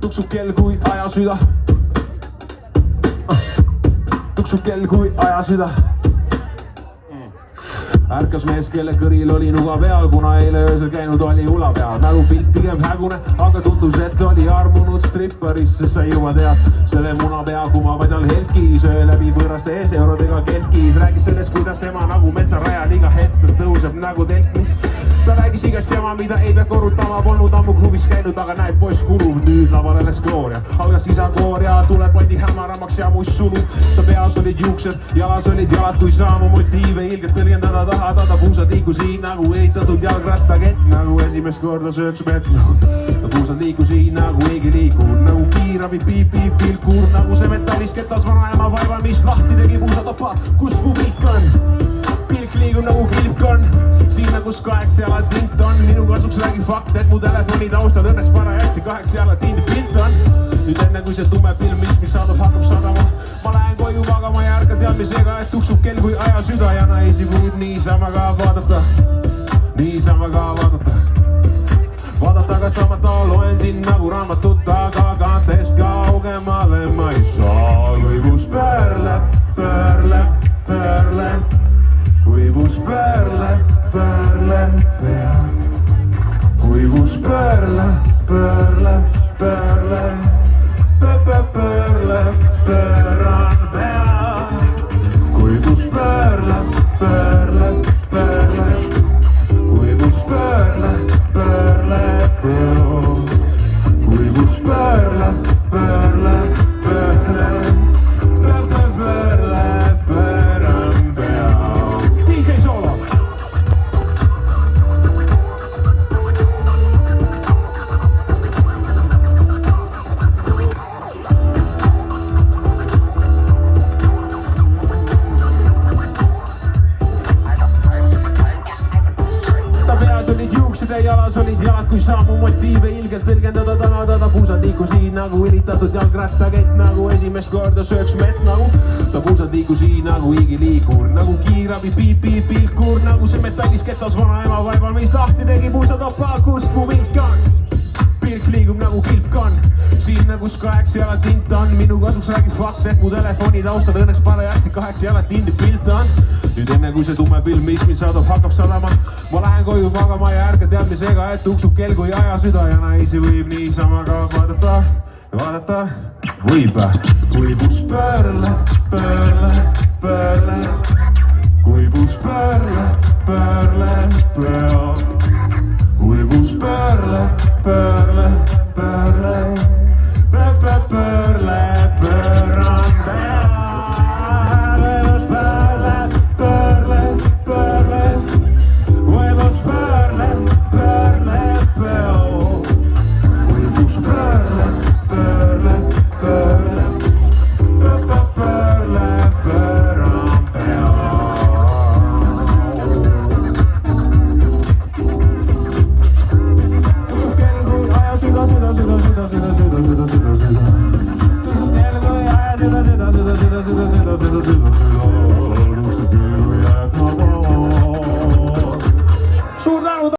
tuksub kell kui ajasüda. Tuksub kell kui ajasüda. Ärkas mees, kelle kõril oli nuga peal, kuna eile öösel käinud oli ula peal. Mälupilt pigem hägune, aga tundus, et oli armunud stripparisse. Sa juba tead, selle munapea kuma vaid all helki, söö läbi võõraste ees eurodega kelkis. Räägis sellest, kuidas tema nagu metsarajal iga hetk tõuseb nagu telkmis. Ta räägis igast jama, mida ei pea korrutama, polnud ammu kluvis käinud, aga näib poiss kulub. Nüüd lavale läks Gloria, algas isakoor ja tuleb pandi hämaramaks ja must sulub. Ta peas olid juuksed, jalas olid jalad, kui saama motiive ilgelt tõlgendada tahad. Ta puusad liikusid nagu ehitatud jalgrattakett, nagu esimest korda sööks mett. Ta puusad liikusid nagu eegi liikur, nagu kiirabi piip-piip pilkur, nagu see metallist ketas vanaema vaival, mis lahti tegi puusatapa, kus mu pilk on. Pilk liigub nagu kilpkonn, sinna kus 8 jala tint on. Minu kasuks räägi fakt, et mu telefoni taustal õnneks parajasti 8 jala tindi pilt on. Nüüd enne kui see tume film, mis saadab, hakkab sadama. Ma lähen koju magama ja ärka teadmisega, et tuksub kell kui ajasüda. Ja naisi võib niisama ka vaadata, niisama ka vaadata. Vaadata ka samata, loen siin nagu raamatut, aga kaantest kaugemale ma ei saa. Kuivus pöörleb, pöörleb, pöörleb. Kuivus pöörleb, pöörleb pea. Kuivus pöörleb, pöörleb, pöörleb. Pöörleb, pööran pea. Kuivus pöörleb, pöörleb, pöörleb. Kuivus pöörleb, pöörleb pea. Kuivus pöörleb, pöörleb, pöörleb. Pöörleb, pööran pea. DJ Solo. Jalas olid jalad, kui saamu motiive ilgelt tõlgendada tahada. Ta puusad liikusid nagu ilitatud jalgrattakett, nagu esimest korda sööks mett nagu. Ta puusad liikusid nagu higi liikur, nagu kiirabi piip-piip pilkur, nagu see metallis ketas vanaema vaival, mis lahti tegi puusatapa, kus mu pilk on. Pilk liigub nagu kilpkonn, sinna kus 8 jala tint on. Minu kasuks räägi fakt, et mu telefoni taustal õnneks parajasti 8 jala tindi pilt on. Nüüd enne kui see tume film, mis mind saadab, hakkab sadama. Ma lähen koju magama ja ärka teadmisega, et tuksub kell kui ajasüda. Ja naisi võib niisama ka vaadata, vaadata võib. Kuivus pöörleb, pöörleb, pöörleb. Kuivus pöörleb, pöörleb pea. Kuivus pöörleb, pöörleb, pöörleb.